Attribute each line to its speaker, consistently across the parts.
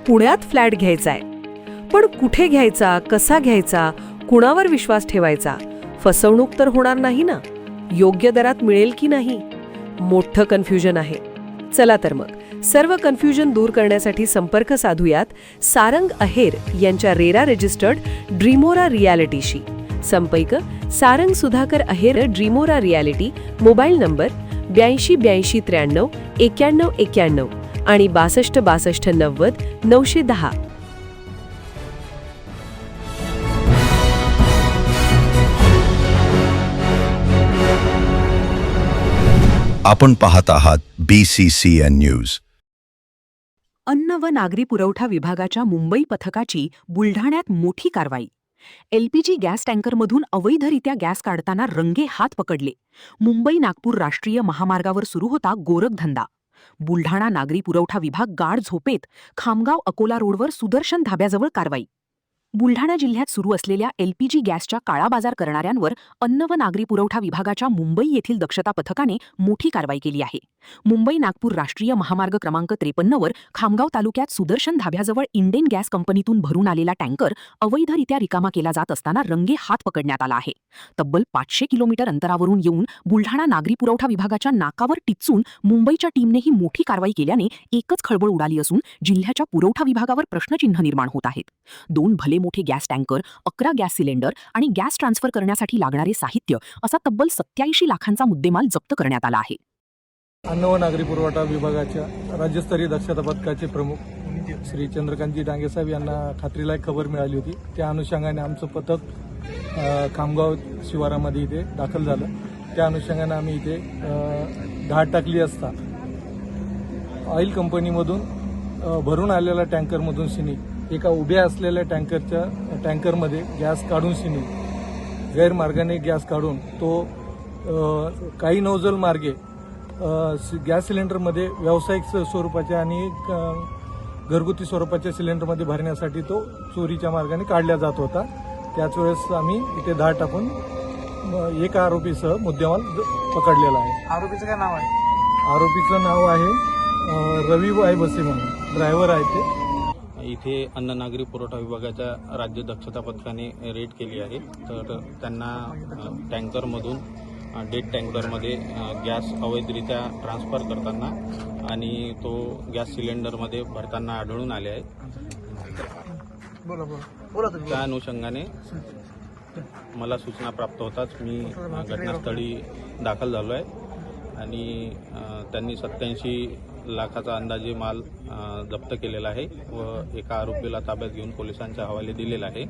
Speaker 1: पुण्यात फ्लॅट घ्यायचा आहे. पण कुठे घ्यायचा, कसा घ्यायचा, कुणावर विश्वास ठेवायचा? फसवणूक तर होणार नाही ना? योग्य दरात मिळेल की नाही? मोठं कन्फ्युजन आहे. चला तर मग सर्व कन्फ्युजन दूर करण्यासाठी संपर्क साधूयात सारंग अहेर यांच्या रेरा रजिस्टर्ड ड्रीमोरा रियालिटीशी. संपर्क सारंग सुधाकर अहेर, ड्रीमोरा रियालिटी. मोबाईल नंबर 82 83 91 91 आणि 62 62 90 910.
Speaker 2: आपण पाहत आहात BCCN न्यूज.
Speaker 1: अन्न व नागरी पुरवठा विभागाच्या मुंबई पथकाची बुलढाण्यात मोठी कारवाई. LPG गॅस टँकरमधून अवैधरित्या गॅस काढताना रंगे हात पकडले. मुंबई नागपूर राष्ट्रीय महामार्गावर सुरू होता गोरखधंदा. बुलढाणा नागरी पुरवठा विभाग गाढ झोपेत. खामगाव अकोला रोडवर सुदर्शन धाब्याजवळ कारवाई. बुलढाणा जिल्ह्यात सुरू असलेल्या LPG गॅसच्या काळाबाजार करणाऱ्यांवर अन्न व नागरी पुरवठा विभागाच्या मुंबई येथील दक्षता पथकाने मोठी कारवाई केली आहे. मुंबई नागपूर राष्ट्रीय महामार्ग क्रमांक 53 वर खामगाव तालुक्यात सुदर्शन धाब्याजवळ इंडेन गॅस कंपनीतून भरून आलेला टँकर अवैधरित्या रिकामा केला जात असताना रंगे हात पकडण्यात आला आहे. तब्बल 500 किलोमीटर अंतरावरून येऊन बुलढाणा नागरी पुरवठा विभागाच्या नाकावर टिच्चून मुंबईच्या टीमने ही मोठी कारवाई केल्याने एकच खळबळ उडाली असून जिल्ह्याच्या पुरवठा विभागावर प्रश्नचिन्ह निर्माण होत आहेत. 2 भले मोठे गॅस टँकर, 11 गॅस सिलेंडर आणि गॅस ट्रान्सफर करण्यासाठी लागणारे साहित्य असा तब्बल 87 लाखांचा मुद्देमाल जप्त करण्यात आला आहे.
Speaker 3: अन्न व नागरी पुरवठा विभागाच्या राज्यस्तरीय दक्षता पथकाचे प्रमुख श्री चंद्रकांतजी डांगे साहेब यांना खात्रीलायक खबर मिळाली होती. त्या अनुषंगाने आमचं पथक खामगाव शिवारामध्ये इथे दाखल झालं. त्या अनुषंगाने आम्ही इथे धाड टाकली असता ऑइल कंपनीमधून भरून आलेल्या टँकरमधून शिनी एका उभ्या असलेल्या टँकरमध्ये गॅस काढून शिनी गैरमार्गाने गॅस काढून तो काही नोझल मार्गे गॅस सिलेंडरमध्ये व्यावसायिक स्वरूपाच्या आणि घरगुती स्वरूपाच्या सिलेंडरमध्ये भरण्यासाठी तो चोरीच्या मार्गाने काढला जात होता. त्याच वेळेस आम्ही इथे धाड टाकून एका आरोपीसह मुद्देमाल पकडलेला आहे.
Speaker 4: आरोपीचं काय नाव आहे?
Speaker 3: आरोपीचं नाव आहे रवी बसे म्हणून, ड्रायव्हर आहे ते.
Speaker 5: इथे अन्न नागरी पुरवठा विभागाच्या राज्य दक्षता पथकाने रेड केली आहे. तर त्यांना टँकरमधून डेड टँकरमध्ये गॅस अवैधरित्या ट्रान्सफर करताना आणि तो गॅस सिलेंडरमध्ये भरताना आढळून आले आहे. त्या अनुषंगाने मला सूचना प्राप्त होताच मी घटनास्थळी दाखल झालो आहे आणि त्यांनी 87 लाखाचा अंदाजे माल जप्त केलेला आहे व एका आरोपीला ताब्यात घेऊन पोलिसांच्या हवाले दिलेला आहे.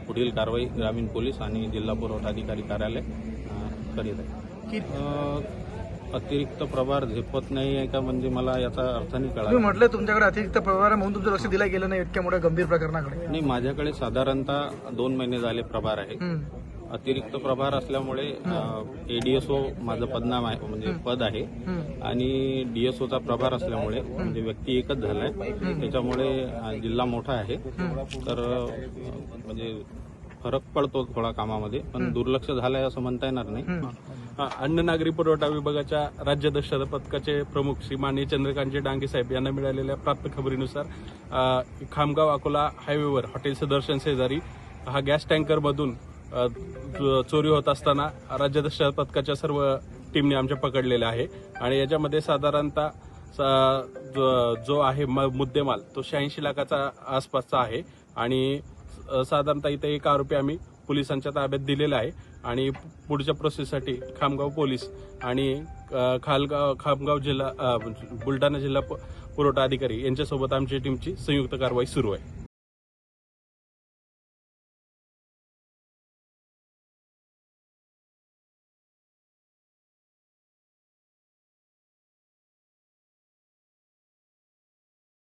Speaker 5: पुढील कारवाई ग्रामीण पोलीस आणि जिल्हा पुरवठा अधिकारी कार्यालय करीत आहे. अतिरिक्त प्रभार झेपत नाही आहे का, म्हणजे मला याचा अर्थ नाही कळला.
Speaker 4: तुम्ही म्हटलं तुमच्याकडे अतिरिक्त प्रभार आहे म्हणून तुमचं लक्ष दिलं गेलं नाही इतक्या मोठ्या गंभीर प्रकरणाकडे.
Speaker 5: नाही, माझ्याकडे साधारणतः 2 महिने झाले प्रभार आहे. अतिरिक्त प्रभार असल्यामुळे ADSO माझं पदनाम आहे, म्हणजे पद आहे आणि DSOचा प्रभार असल्यामुळे म्हणजे व्यक्ती एकच झालाय. त्याच्यामुळे जिल्हा मोठा आहे तर म्हणजे फरक पडतो थोडा कामामध्ये, पण दुर्लक्ष झालंय असं म्हणता येणार नाही.
Speaker 6: अन्न नागरी पुरवठा विभागाच्या राज्य दक्षता पथकाचे प्रमुख श्री माननीय चंद्रकांतजी डांगे साहेब यांना मिळालेल्या प्राप्त खबरीनुसार खामगाव अकोला हायवेवर हॉटेल सुदर्शन शेजारी हा गॅस टँकरमधून चोरी होत असताना राज्य दक्षता पथकाच्या सर्व टीमने आमच्या पकडलेल्या आहे आणि याच्यामध्ये साधारणतः जो आहे मुद्देमाल तो 86 लाखाचा आसपासचा आहे आणि साधारणतः इथे एक आरोपी आम्ही पोलिसांच्या ताब्यात दिलेला आहे आणि पुढच्या प्रोसेससाठी खामगाव पोलीस आणि खामगाव जिल्हा बुलढाणा जिल्हा पुरवठा अधिकारी यांच्यासोबत आमच्या टीमची संयुक्त कारवाई सुरू आहे.